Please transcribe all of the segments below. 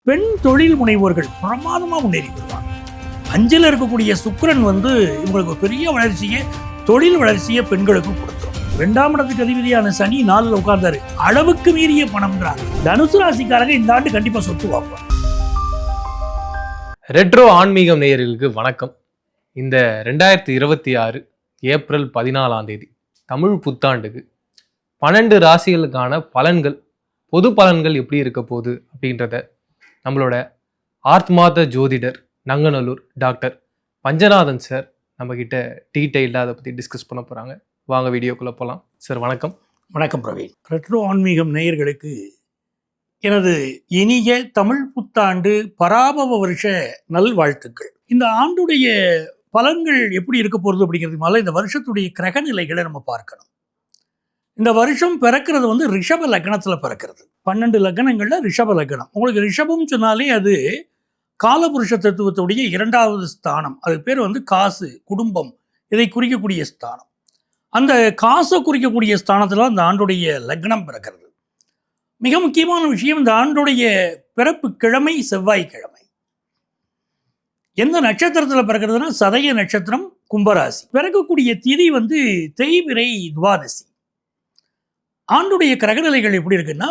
பெண் தொழில் முனைவோர்கள் பிரமாதமா முன்னேறி வருவாங்க. அஞ்சில் இருக்கக்கூடிய சுக்கிரன் இவங்களுக்கு பெரிய வளர்ச்சியை, தொழில் வளர்ச்சியை பெண்களுக்கு கொடுத்துரும். 2ஆம் இடத்துக்கு அதிபதியான சனி 4ல் உட்கார்ந்தாரு. அளவுக்கு மீறிய பணம்ன்றாங்க. தனுசு ராசிக்காரங்க இந்த ஆண்டு கண்டிப்பா சொத்து வாங்குவாங்க. ரெட்ரோ ஆன்மீகம் நேயர்களுக்கு வணக்கம். இந்த 2026 ஏப்ரல் 14ஆம் தேதி தமிழ் புத்தாண்டுக்கு 12 ராசிகளுக்கான பலன்கள், பொது பலன்கள் எப்படி இருக்க போகுது அப்படின்றத நம்மளோட ஆத்மார்த்த ஜோதிடர் நங்கநல்லூர் டாக்டர் பஞ்சநாதன் சார் நம்ம கிட்ட டீட்டெயிலாக அதை பற்றி டிஸ்கஸ் பண்ண போகிறாங்க. வாங்க வீடியோக்குள்ளே போகலாம். சார் வணக்கம். வணக்கம் பிரவீன். ரெட்ரோ ஆன்மீகம் நேயர்களுக்கு எனது இனிய தமிழ் புத்தாண்டு பராபவ வருஷ நல்வாழ்த்துக்கள். இந்த ஆண்டுடைய பலன்கள் எப்படி இருக்க போகிறது அப்படிங்கிறது மேலே இந்த வருஷத்துடைய கிரக நிலைகளை நம்ம பார்க்கணும். இந்த வருஷம் பிறக்கிறது ரிஷப லக்னத்தில் பிறக்கிறது. 12 லக்னங்களில் ரிஷப லக்னம். உங்களுக்கு ரிஷபம் சொன்னாலே அது காலபுருஷ தத்துவத்துடைய 2வது ஸ்தானம். அது பேர் காசு, குடும்பம், இதை குறிக்கக்கூடிய ஸ்தானம். அந்த காசை குறிக்கக்கூடிய ஸ்தானத்தில் அந்த ஆண்டுடைய லக்னம் பிறக்கிறது. மிக முக்கியமான விஷயம், இந்த ஆண்டுடைய பிறப்பு கிழமை செவ்வாய்க்கிழமை. எந்த நட்சத்திரத்தில் பிறக்கிறதுனா சதய நட்சத்திரம், கும்பராசி. பிறக்கக்கூடிய திதி தேய்பிறை துவாதசி. ஆண்டுடைய கிரகநிலைகள் எப்படி இருக்குன்னா,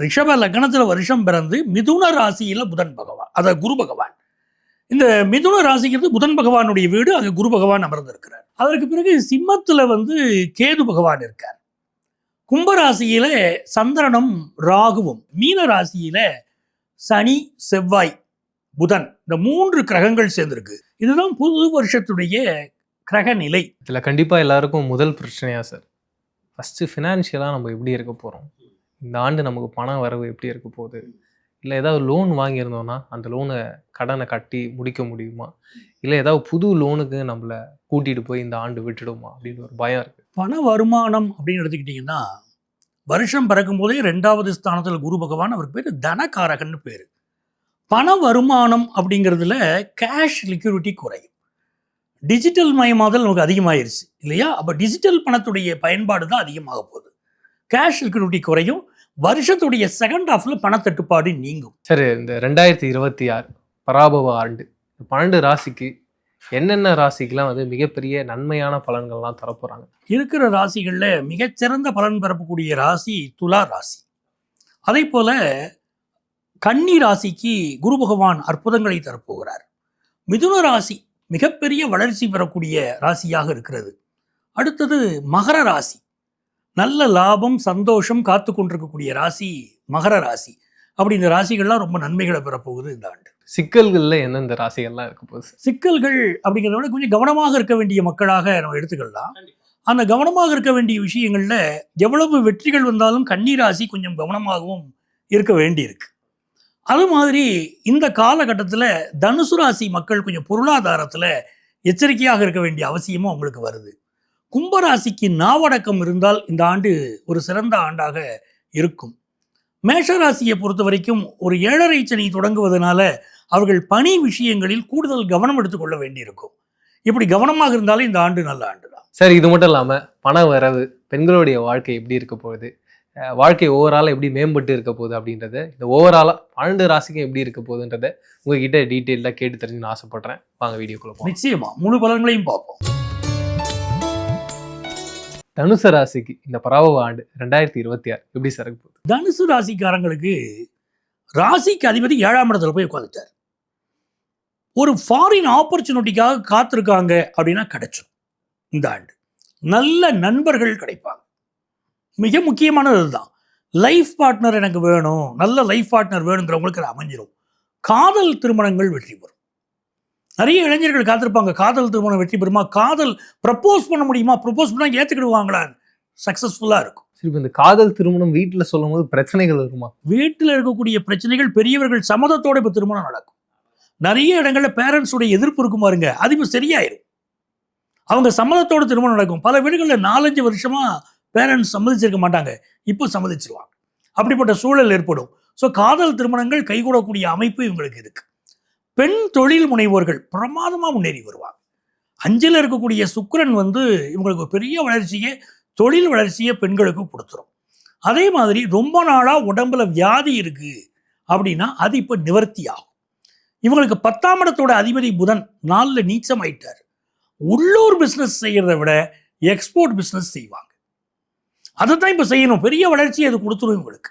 ரிஷப லக்னத்தில் வருஷம் பிறந்து மிதுன ராசியில் புதன் பகவான், அதாவது குரு பகவான். இந்த மிதுன ராசிங்கிறது புதன் பகவானுடைய வீடு. அங்கே குரு பகவான் அமர்ந்திருக்கிறார். அதற்கு பிறகு சிம்மத்தில் கேது பகவான் இருக்கார். கும்பராசியில சந்திரனும் ராகுவும், மீன ராசியில சனி, செவ்வாய், புதன், இந்த 3 கிரகங்கள் சேர்ந்திருக்கு. இதுதான் புது வருஷத்துடைய கிரக நிலை. இதில் கண்டிப்பாக எல்லாருக்கும் முதல் பிரச்சனையா சார், ஃபஸ்ட்டு ஃபினான்ஷியலாக நம்ம எப்படி இருக்க போகிறோம், இந்த ஆண்டு நமக்கு பண வரவு எப்படி இருக்க போகுது, இல்லை ஏதாவது லோன் வாங்கியிருந்தோன்னா அந்த லோனை கடனை கட்டி முடிக்க முடியுமா, இல்லை ஏதாவது புது லோனுக்கு நம்மளை கூட்டிகிட்டு போய் இந்த ஆண்டு விட்டுடுமா அப்படின்னு ஒரு பயம் இருக்குது. பண வருமானம் அப்படின்னு எடுத்துக்கிட்டிங்கன்னா, வருஷம் பிறக்கும் போதே 2வது ஸ்தானத்தில் குரு பகவான், அவருக்கு பேர் தனகாரகன்னு பேர். பண வருமானம் அப்படிங்கிறதுல கேஷ் லிக்விடிட்டி குறையும். டிஜிட்டல் மயமாதல் நமக்கு அதிகமாயிருச்சு இல்லையா? அப்போ டிஜிட்டல் பணத்துடைய பயன்பாடு தான் அதிகமாக போகுது. கேஷ் லிக்விடிட்டி குறையும். வருஷத்துடைய செகண்ட் ஹாஃப்ல பணத்தட்டுப்பாடு நீங்கும். சரி, இந்த 2026 பராபவ ஆண்டு 12 ராசிக்கு என்னென்ன ராசிக்கெல்லாம் மிகப்பெரிய நன்மையான பலன்கள்லாம் தரப்போகிறாங்க? இருக்கிற ராசிகளில் மிகச்சிறந்த பலன் பெறக்கூடிய ராசி துலா ராசி. அதே போல கன்னி ராசிக்கு குரு பகவான் அற்புதங்களை தரப்போகிறார். மிதுன ராசி மிகப்பெரிய வளர்ச்சி பெறக்கூடிய ராசியாக இருக்கிறது. அடுத்தது மகர ராசி. நல்ல லாபம், சந்தோஷம் காத்து கொண்டிருக்கக்கூடிய ராசி மகர ராசி. அப்படி இந்த ராசிகள்லாம் ரொம்ப நன்மைகளை பெறப்போகுது இந்த ஆண்டு. சிக்கல்களில் எந்தெந்த ராசிகள்லாம் இருக்க போகுது? சிக்கல்கள் அப்படிங்கிறத விட கொஞ்சம் கவனமாக இருக்க வேண்டிய மக்களாக நம்ம எடுத்துக்கலாம். அந்த கவனமாக இருக்க வேண்டிய விஷயங்களில் எவ்வளவு வெற்றிகள் வந்தாலும் கன்னி ராசி கொஞ்சம் கவனமாகவும் இருக்க வேண்டியிருக்கு. அது மாதிரி இந்த காலகட்டத்தில் தனுசு ராசி மக்கள் கொஞ்சம் பொருளாதாரத்தில் எச்சரிக்கையாக இருக்க வேண்டிய அவசியமும் அவங்களுக்கு வருது. கும்பராசிக்கு நாவடக்கம் இருந்தால் இந்த ஆண்டு ஒரு சிறந்த ஆண்டாக இருக்கும். மேஷராசியை பொறுத்த வரைக்கும் ஒரு 7.5 சனி தொடங்குவதனால அவர்கள் பணி விஷயங்களில் கூடுதல் கவனம் எடுத்துக்கொள்ள வேண்டியிருக்கும். இப்படி கவனமாக இருந்தாலே இந்த ஆண்டு நல்ல ஆண்டு தான். சரி, இது மட்டும் இல்லாமல் பண வரவு, பெண்களுடைய வாழ்க்கை எப்படி இருக்க போகுது, வாழ்க்கை ஓவராலாக எப்படி மேம்பட்டு இருக்க போகுது அப்படின்றத, இந்த ஓவராலாக 12 ராசிக்கும் எப்படி இருக்க போகுதுன்றதை உங்ககிட்ட டீட்டெயிலாக கேட்டு தெரிஞ்சுன்னு ஆசைப்படுறேன். வாங்க வீடியோக்குள்ள போகலாம். நிச்சயமா முழு பலன்களையும் பார்ப்போம். தனுசு ராசிக்கு இந்த பராபவ ஆண்டு 2026 எப்படி சார் இருக்க போகுது? தனுசு ராசிக்காரங்களுக்கு ராசிக்கு அதிபதி 7ஆம் இடத்துல போய் உட்காந்துட்டார். ஒரு ஃபாரின் ஆப்பர்ச்சுனிட்டிக்காக காத்திருக்காங்க அப்படின்னா கிடைச்சிடும். இந்த ஆண்டு நல்ல நண்பர்கள் கிடைப்பாங்க. மிக முக்கியமானது அதுதான். லைஃப் பார்ட்னர் எனக்கு வேணும், நல்ல லைஃப் பார்ட்னர் வேணுங்கிறவங்களுக்கு அது அமைஞ்சிடும். காதல் திருமணங்கள் வெற்றி பெறும். நிறைய இளைஞர்கள் காத்திருப்பாங்க, காதல் திருமணம் வெற்றி பெறுமா, காதல் ப்ரப்போஸ் பண்ண முடியுமா, ப்ரப்போஸ் பண்ணால் ஏற்றுக்கிடுவாங்களா, சக்ஸஸ்ஃபுல்லாக இருக்கும். சரி, இந்த காதல் திருமணம் வீட்டில் சொல்லும் போது பிரச்சனைகள் வருமா? வீட்டில் இருக்கக்கூடிய பிரச்சனைகள் பெரியவர்கள் சம்மதத்தோட இப்போ திருமணம் நடக்கும். நிறைய இடங்களில் பேரண்ட்ஸுடைய எதிர்ப்பு இருக்கும் பாருங்க, அது இப்போ சரியாயிரும். அவங்க சம்மதத்தோட திருமணம் நடக்கும். பல வீடுகளில் 4-5 வருஷமா பேரண்ட்ஸ் சம்மதிச்சிருக்க மாட்டாங்க, இப்போ சம்மதிச்சிருவாங்க. அப்படிப்பட்ட சூழல் ஏற்படும். ஸோ காதல் திருமணங்கள் கைகூடக்கூடிய அமைப்பு இவங்களுக்கு இருக்கு. பெண் தொழில் முனைவோர்கள் பிரமாதமாக முன்னேறி வருவாங்க. 5ல் இருக்கக்கூடிய சுக்கிரன் இவங்களுக்கு பெரிய வளர்ச்சியை, தொழில் வளர்ச்சியை பெண்களுக்கு கொடுத்துரும். அதே மாதிரி ரொம்ப நாளாக உடம்புல வியாதி இருக்குது அப்படின்னா அது இப்போ நிவர்த்தி ஆகும். இவங்களுக்கு 10ஆம் இடத்தோட அதிபதி புதன் 4ல் நீச்சம் ஆயிட்டார். உள்ளூர் பிஸ்னஸ் செய்கிறத விட எக்ஸ்போர்ட் பிஸ்னஸ் செய்வாங்க. அதை தான் இப்போ செய்யணும். பெரிய வளர்ச்சி அது கொடுத்துரும் இவங்களுக்கு.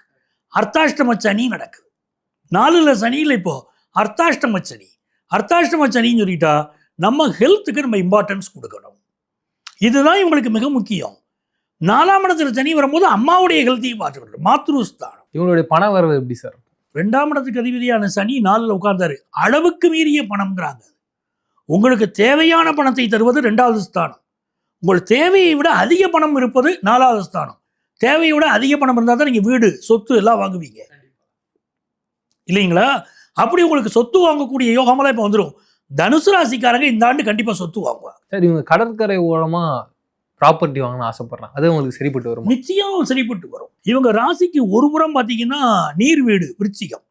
அர்த்தாஷ்டம சனி நடக்குது. 4ல் சனியில் இப்போ அர்த்தாஷ்டம சனி. அர்த்தாஷ்டம சனின்னு சொல்லிட்டா நம்ம ஹெல்த்துக்கு நம்ம இம்பார்ட்டன்ஸ் கொடுக்கணும். இதுதான் இவங்களுக்கு மிக முக்கியம். 4ஆம் இடத்துல சனி வரும்போது அம்மாவுடைய ஹெல்த்தையும் பார்த்துக்கணும். மாத்ருஸ்தானம். இவங்களுடைய பண வரவு எப்படி சார்? 2ஆம் இடத்துக்கு அதிபதியான சனி 4ல் உட்கார்ந்தாரு. அளவுக்கு மீறிய பணம்ங்கிறாங்க. உங்களுக்கு தேவையான பணத்தை தருவது 2வது ஸ்தானம். உங்கள் தேவையை விட அதிக பணம் இருப்பது 4வது ஸ்தானம். தேவையை விட அதிக பணம் இருந்தால் தான் நீங்கள் வீடு சொத்து எல்லாம் வாங்குவீங்க இல்லைங்களா? அப்படி உங்களுக்கு சொத்து வாங்கக்கூடிய யோகமெல்லாம் இப்போ வந்துடும். தனுசு ராசிக்காரங்க இந்த ஆண்டு கண்டிப்பாக சொத்து வாங்குவாங்க. சார், இவங்க கடற்கரை ஓரமா ப்ராப்பர்ட்டி வாங்கணும்னு ஆசைப்படுறாங்க. அது உங்களுக்கு சரிப்பட்டு வரும்? நிச்சயம் சரிப்பட்டு வரும். இவங்க ராசிக்கு ஒரு புறம் பார்த்தீங்கன்னா நீர் வீடு விருச்சிகம்,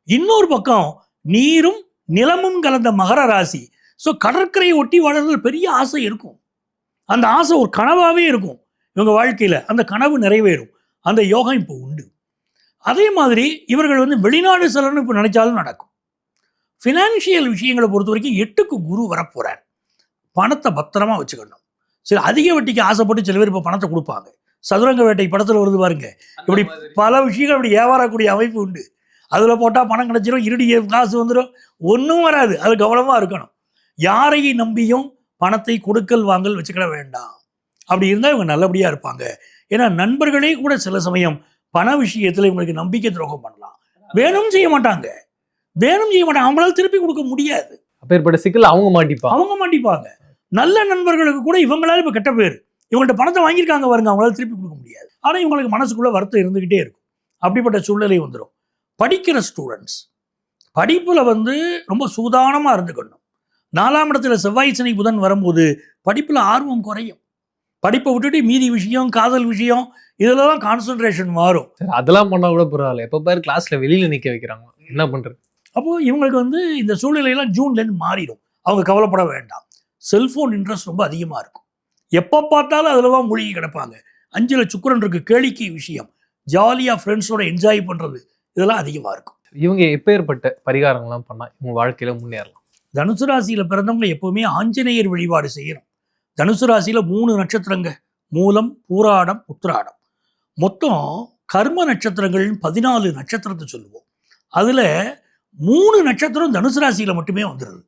இன்னொரு பக்கம் நீரும் நிலமும் கலந்த மகர ராசி. ஸோ கடற்கரையை ஒட்டி வாழறது பெரிய ஆசை இருக்கும். அந்த ஆசை ஒரு கனவாகவே இருக்கும் இவங்க வாழ்க்கையில். அந்த கனவு நிறைவேறும். அந்த யோகம் இப்போ உண்டு. அதே மாதிரி இவர்கள் வெளிநாடு செல்லணும்னு இப்போ நினைச்சாலும் நடக்கும். ஃபினான்ஷியல் விஷயங்களை பொறுத்த வரைக்கும் 8க்கு குரு வரப்போறார். பணத்தை பத்திரமா வச்சுக்கணும். சரி, அதிக வட்டிக்கு ஆசைப்பட்டு சில பேர் இப்போ பணத்தை கொடுப்பாங்க. சதுரங்க வேட்டை படத்தில் வருது பாருங்க. இப்படி பல விஷயங்கள் இப்படி ஏவாரக்கூடிய அமைப்பு உண்டு. அதில் போட்டால் பணம் கிடைச்சிடும், இருடி காசு வந்துடும், ஒன்றும் வராது. அது கவனமாக இருக்கணும். யாரையும் நம்பியும் பணத்தை கொடுக்கல் வாங்கல் வச்சுக்கிட வேண்டாம். அப்படி இருந்தால் இவங்க நல்லபடியாக இருப்பாங்க. ஏன்னா நண்பர்களே கூட சில சமயம் பண விஷயத்தில் இவங்களுக்கு நம்பிக்கை துரோகம் பண்ணலாம். வேணும் செய்ய மாட்டாங்க. அவங்களால திருப்பி கொடுக்க முடியாது. அப்பேற்பட்ட சிக்கல் அவங்க மாட்டிப்பாங்க. நல்ல நண்பர்களுக்கு கூட இவங்களால இப்போ கெட்ட பேர். இவங்கள்ட்ட பணத்தை வாங்கியிருக்காங்க பாருங்க, அவங்களால திருப்பி கொடுக்க முடியாது. ஆனால் இவங்களுக்கு மனசுக்குள்ள வருத்தம் இருந்துக்கிட்டே இருக்கும். அப்படிப்பட்ட சூழ்நிலை வந்துடும். படிக்கிற ஸ்டூடெண்ட்ஸ் படிப்பில் ரொம்ப சூதானமாக இருந்துக்கணும். 4ஆம் இடத்துல செவ்வாய் சனி புதன் வரும்போது படிப்பில் ஆர்வம் குறையும். படிப்பை விட்டுட்டு மீதி விஷயம், காதல் விஷயம், இதெல்லாம் கான்சன்ட்ரேஷன் மாறும். அதெல்லாம் பண்ணால் கூட பரவாயில்ல. எப்போ பாரு கிளாஸில் வெளியில் நிற்க வைக்கிறாங்க, என்ன பண்ணுறது? அப்போது இவங்களுக்கு இந்த சூழ்நிலையெல்லாம் ஜூன்லேருந்து மாறிடும். அவங்க கவலைப்பட வேண்டாம். செல்ஃபோன் இன்ட்ரெஸ்ட் ரொம்ப அதிகமாக இருக்கும். எப்போ பார்த்தாலும் அதில் தான் மூழ்கி கிடப்பாங்க. 5ல் சுக்கிரன் இருக்கு. கேளிக்கை விஷயம், ஜாலியாக ஃப்ரெண்ட்ஸோட என்ஜாய் பண்ணுறது, இதெல்லாம் அதிகமாக இருக்கும். இவங்க எப்பேற்பட்ட பரிகாரங்கள்லாம் பண்ணால் இவங்க வாழ்க்கையில் முன்னேறலாம்? தனுசு ராசியில் பிறந்தவங்க எப்போவுமே ஆஞ்சநேயர் வழிபாடு செய்யணும். தனுசு ராசியில் 3 நட்சத்திரங்க: மூலம், பூராடம், உத்திராடம். மொத்தம் கர்ம நட்சத்திரங்கள் 14 நட்சத்திரத்தை சொல்லுவோம். அதில் 3 நட்சத்திரம் தனுசு ராசியில் மட்டுமே வந்துடுது.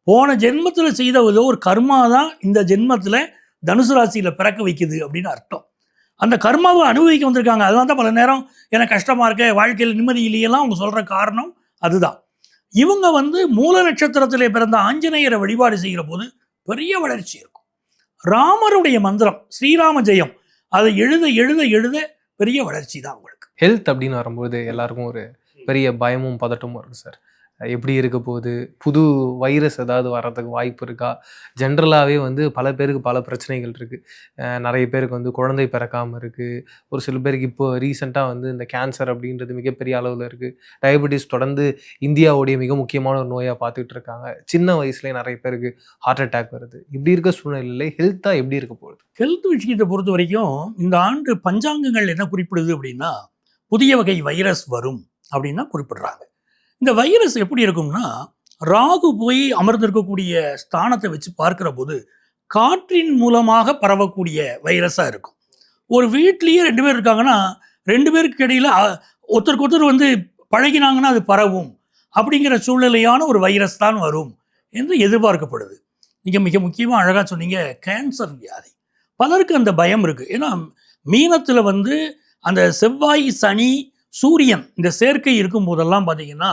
போன ஜென்மத்தில் செய்த ஏதோ ஒரு கர்மா தான் இந்த ஜென்மத்தில் தனுசு ராசியில் பிறக்க வைக்குது அப்படின்னு அர்த்தம். அந்த கர்மாவை அனுபவிக்க வந்திருக்காங்க. அதனால தான் பல நேரம் எனக்கு கஷ்டமாக இருக்க, வாழ்க்கையில் நிம்மதி இல்லையெல்லாம் அவங்க சொல்கிற காரணம் அதுதான். இவங்க மூல நட்சத்திரத்திலே பிறந்த ஆஞ்சநேயரை வழிபாடு செய்கிற போது பெரிய வளர்ச்சி இருக்கும். ராமருடைய மந்திரம் ஸ்ரீராம ஜெயம், அதை எழுத எழுத எழுத பெரிய வளர்ச்சி தான் உங்களுக்கு. ஹெல்த் அப்படின்னு வரும்போது எல்லாருக்கும் ஒரு பெரிய பயமும் பதட்டமும் இருக்கு சார். எப்படி இருக்க போகுது, புது வைரஸ் ஏதாவது வர்றதுக்கு வாய்ப்பு இருக்கா? ஜென்ரலாகவே பல பேருக்கு பல பிரச்சனைகள் இருக்குது. நிறைய பேருக்கு குழந்தை பிறக்காமல் இருக்குது. ஒரு சில பேருக்கு இப்போ ரீசெண்டாக இந்த கேன்சர் அப்படின்றது மிகப்பெரிய அளவில் இருக்குது. டயபெட்டிஸ் தொடர்ந்து இந்தியாவுடைய மிக முக்கியமான ஒரு நோயாக பார்த்துட்டு இருக்காங்க. சின்ன வயசுலேயே நிறைய பேருக்கு ஹார்ட் அட்டாக் வருது. இப்படி இருக்க சூழ்நிலையில் ஹெல்த்தாக எப்படி இருக்க போகுது? ஹெல்த் விஷயத்தை பொறுத்த வரைக்கும் இந்த ஆண்டு பஞ்சாங்கங்கள் என்ன குறிப்பிடுது அப்படின்னா, புதிய வகை வைரஸ் வரும் அப்படின்னா குறிப்பிடுறாங்க. இந்த வைரஸ் எப்படி இருக்கும்னா, ராகு போய் அமர்ந்திருக்கக்கூடிய ஸ்தானத்தை வச்சு பார்க்கிற போது காற்றின் மூலமாக பரவக்கூடிய வைரஸாக இருக்கும். ஒரு வீட்லேயே 2 பேர் இருக்காங்கன்னா 2 பேருக்கு இடையில் ஒருத்தருக்கு ஒருத்தர் பழகினாங்கன்னா அது பரவும். அப்படிங்கிற சூழ்நிலையான ஒரு வைரஸ் தான் வரும் என்று எதிர்பார்க்கப்படுது. நீங்கள் மிக முக்கியமாக அழகாக சொன்னீங்க, கேன்சர் வியாதி. பலருக்கு அந்த பயம் இருக்குது. ஏன்னா மீனத்தில் அந்த செவ்வாய், சனி, சூரியன் இந்த சேர்க்கை இருக்கும் போதெல்லாம் பார்த்தீங்கன்னா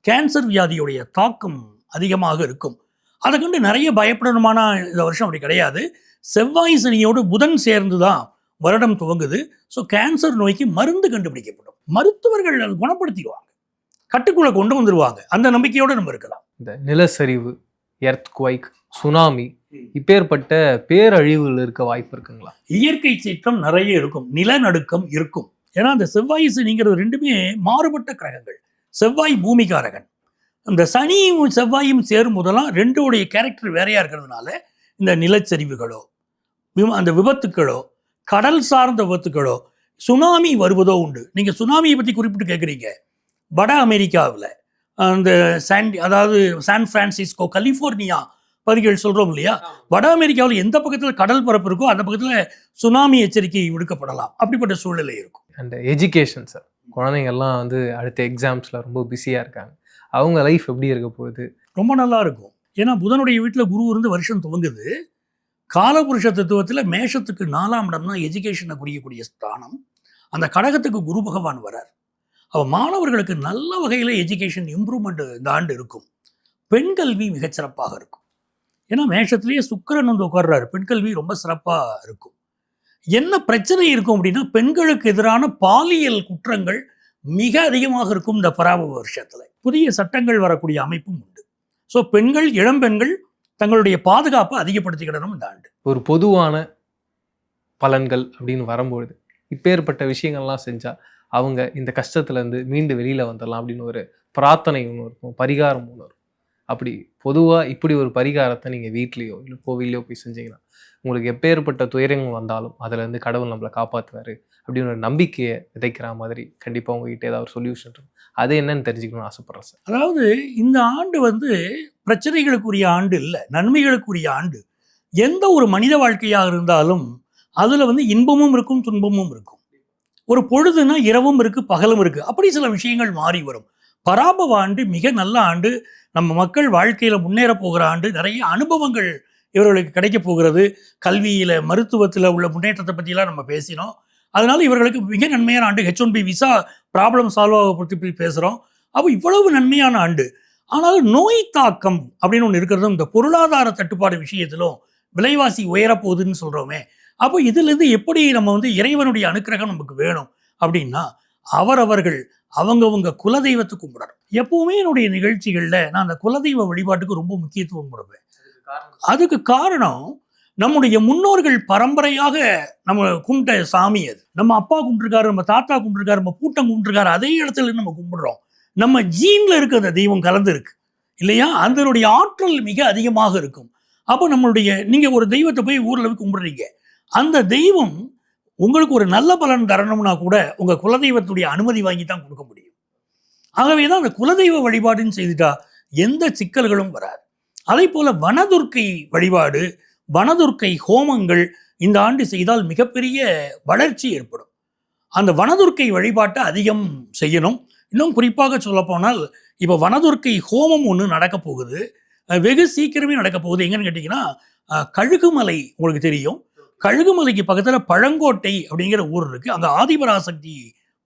கேன்சர் வியாதியுடைய தாக்கம் அதிகமாக இருக்கும். அதை கண்டு நிறைய பயப்படணுமான இந்த வருஷம் அப்படி கிடையாது. செவ்வாய் சனியோடு புதன் சேர்ந்து தான் வருடம் துவங்குது. ஸோ கேன்சர் நோய்க்கு மருந்து கண்டுபிடிக்கப்படும். மருத்துவர்கள் அதை குணப்படுத்திடுவாங்க, கட்டுக்குள்ளே கொண்டு வந்துடுவாங்க. அந்த நம்பிக்கையோடு நம்ம இருக்கலாம். இந்த நிலச்சரிவு, எர்த்குவைக், சுனாமி, இப்பேற்பட்ட பேரழிவுகள் இருக்க வாய்ப்பு இருக்குங்களா? இயற்கை சீற்றம் நிறைய இருக்கும், நிலநடுக்கம் இருக்கும். ஏன்னா அந்த செவ்வாய் சனிங்கிறது 2மே மாறுபட்ட கிரகங்கள். செவ்வாய் பூமிக்காரகன். இந்த சனியும் செவ்வாயும் சேரும் போதெல்லாம் 2உடைய கேரக்டர் வேறையாக இருக்கிறதுனால இந்த நிலச்சரிவுகளோ, அந்த விபத்துக்களோ, கடல் சார்ந்த விபத்துக்களோ, சுனாமி வருவதோ உண்டு. நீங்கள் சுனாமியை பற்றி குறிப்பிட்டு கேட்குறீங்க. வட அமெரிக்காவில் அந்த அதாவது சான் பிரான்சிஸ்கோ, கலிஃபோர்னியா பகுதிகள் சொல்கிறோம் இல்லையா, வட அமெரிக்காவில் எந்த பக்கத்தில் கடல் பரப்பு இருக்கோ அந்த பக்கத்தில் சுனாமி எச்சரிக்கை விடுக்கப்படலாம். அப்படிப்பட்ட சூழ்நிலை இருக்கும். அண்ட் எஜுகேஷன் சார், குழந்தைங்கள்லாம் வந்து அடுத்த எக்ஸாம்ஸில் ரொம்ப பிஸியாக இருக்காங்க. அவங்க லைஃப் எப்படி இருக்க போகுது? ரொம்ப நல்லா இருக்கும். ஏன்னா புதனுடைய வீட்டில் குரு இருந்து வருஷம் துவங்குது. காலபுருஷ தத்துவத்தில் மேஷத்துக்கு 4ஆம் இடம் தான் எஜுகேஷனை குறிக்கக்கூடிய ஸ்தானம். அந்த கடகத்துக்கு குரு பகவான் வரார். அப்போ மாணவர்களுக்கு நல்ல வகையில் எஜுகேஷன் இம்ப்ரூவ்மெண்ட் இந்த ஆண்டு இருக்கும். பெண் கல்வி மிகச்சிறப்பாக இருக்கும். ஏன்னா மேஷத்துலேயே சுக்கிரன் வந்து உட்கார்றாரு. பெண் கல்வி ரொம்ப சிறப்பாக இருக்கும். என்ன பிரச்சனை இருக்கும் அப்படின்னா, பெண்களுக்கு எதிரான பாலியல் குற்றங்கள் மிக அதிகமாக இருக்கும் இந்த பராபவ வருஷத்தில். புதிய சட்டங்கள் வரக்கூடிய அமைப்பும் உண்டு. ஸோ பெண்கள், இளம்பெண்கள் தங்களுடைய பாதுகாப்பை அதிகப்படுத்திக்கிடணும் இந்த ஆண்டு. ஒரு பொதுவான பலன்கள் அப்படின்னு வரும்பொழுது இப்பேற்பட்ட விஷயங்கள்லாம் செஞ்சால் அவங்க இந்த கஷ்டத்துலேருந்து மீண்டு வெளியில் வந்துடலாம் அப்படின்னு ஒரு பிரார்த்தனை ஒன்று இருக்கும், பரிகாரம் ஒன்று இருக்கும். அப்படி பொதுவாக இப்படி ஒரு பரிகாரத்தை நீங்கள் வீட்லேயோ இல்லை கோவிலையோ போய் செஞ்சீங்கன்னா உங்களுக்கு எப்பேற்பட்ட துயரங்கள் வந்தாலும் அதுலேருந்து கடவுள் நம்மளை காப்பாற்றுவார் அப்படின்னு ஒரு நம்பிக்கையை விதைக்கிற மாதிரி கண்டிப்பாக உங்ககிட்ட ஏதாவது ஒரு சொல்யூஷன் இருக்கும். அது என்னன்னு தெரிஞ்சுக்கணும்னு ஆசைப்பட்றேன் சார். அதாவது இந்த ஆண்டு வந்து பிரச்சனைகளுக்குரிய ஆண்டு இல்லை, நன்மைகளுக்குரிய ஆண்டு. எந்த ஒரு மனித வாழ்க்கையாக இருந்தாலும் அதில் வந்து இன்பமும் இருக்கும், துன்பமும் இருக்கும். ஒரு பொழுதுனா இரவும் இருக்குது, பகலும் இருக்குது. அப்படி சில விஷயங்கள் மாறி வரும். பராபவ ஆண்டு மிக நல்ல ஆண்டு. நம்ம மக்கள் வாழ்க்கையில் முன்னேற போகிற ஆண்டு. நிறைய அனுபவங்கள் இவர்களுக்கு கிடைக்க போகிறது. கல்வியில், மருத்துவத்தில் உள்ள முன்னேற்றத்தை பற்றிலாம் நம்ம பேசினோம். அதனால இவர்களுக்கு மிக நன்மையான ஆண்டு. H1B விசா ப்ராப்ளம் சால்வ் ஆக பற்றி பேசுகிறோம். அப்போ இவ்வளவு நன்மையான ஆண்டு. ஆனால் நோய் தாக்கம் அப்படின்னு ஒன்று இருக்கிறதும், இந்த பொருளாதார தட்டுப்பாடு விஷயத்திலும் விலைவாசி உயரப்போகுதுன்னு சொல்கிறோமே. அப்போ இதிலிருந்து எப்படி நம்ம வந்து இறைவனுடைய அனுக்கிரகம் நமக்கு வேணும் அப்படின்னா, அவரவர்கள் அவங்கவுங்க குலதெய்வத்தை கும்பிடணும். எப்பவுமே என்னுடைய நிகழ்ச்சிகளில் நான் அந்த குலதெய்வ வழிபாட்டுக்கு ரொம்ப முக்கியத்துவம் கொடுப்பேன். அதுக்கு காரணம், நம்முடைய முன்னோர்கள் பரம்பரையாக நம்ம கும்பிட்ட சாமி அது. நம்ம அப்பா கும்பிட்டுருக்காரு, நம்ம தாத்தா கும்பிட்டுருக்காரு, நம்ம பூட்டம் கும்பிட்டுருக்காரு. அதே இடத்துல நம்ம கும்பிடுறோம். நம்ம ஜீன்ல இருக்க அந்த தெய்வம் கலந்து இருக்கு இல்லையா? அதனுடைய ஆற்றல் மிக அதிகமாக இருக்கும். அப்போ நம்மளுடைய, நீங்கள் ஒரு தெய்வத்தை போய் ஊரில் போய் கும்பிடுறீங்க, அந்த தெய்வம் உங்களுக்கு ஒரு நல்ல பலன் தரணும்னா கூட உங்கள் குலதெய்வத்துடைய அனுமதி வாங்கி தான் கொடுக்க முடியும். ஆகவே தான் அந்த குலதெய்வ வழிபாடுன்னு செய்துட்டா எந்த சிக்கல்களும் வராது. அதே போல் வனதுர்க்கை வழிபாடு, வனதுர்க்கை ஹோமங்கள் இந்த ஆண்டு செய்தால் மிகப்பெரிய வளர்ச்சி ஏற்படும். அந்த வனதுர்க்கை வழிபாட்டை அதிகம் செய்யணும். இன்னும் குறிப்பாக சொல்லப்போனால் இப்போ வனதுர்க்கை ஹோமம் ஒன்று நடக்க போகுது. வெகு சீக்கிரமே நடக்க போகுது. எங்கன்னு கேட்டிங்கன்னா, கழுகுமலை உங்களுக்கு தெரியும். கழுகுமலைக்கு பக்கத்தில் பழங்கோட்டை அப்படிங்கிற ஊர் இருக்குது. அங்கே ஆதிபராசக்தி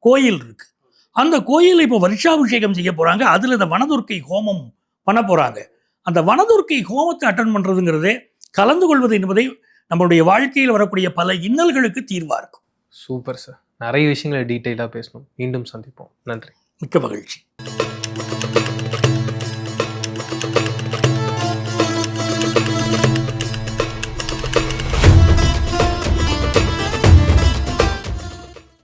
கோயில் இருக்குது. அந்த கோயிலில் இப்போ வருஷாபிஷேகம் செய்ய போகிறாங்க. அதில் இந்த வனதுர்க்கை ஹோமம் பண்ண போகிறாங்க. அந்த வனதுர்க்கை ஹோமத்தை அட்டன் பண்ணுறதுங்கிறதே, கலந்து கொள்வது என்பதை நம்மளுடைய வாழ்க்கையில் வரக்கூடிய பல இன்னல்களுக்கு தீர்வாக இருக்கும். சூப்பர் சார், நிறைய விஷயங்களை டீட்டெயிலாக பேசணும். மீண்டும் சந்திப்போம். நன்றி. மிக்க மகிழ்ச்சி.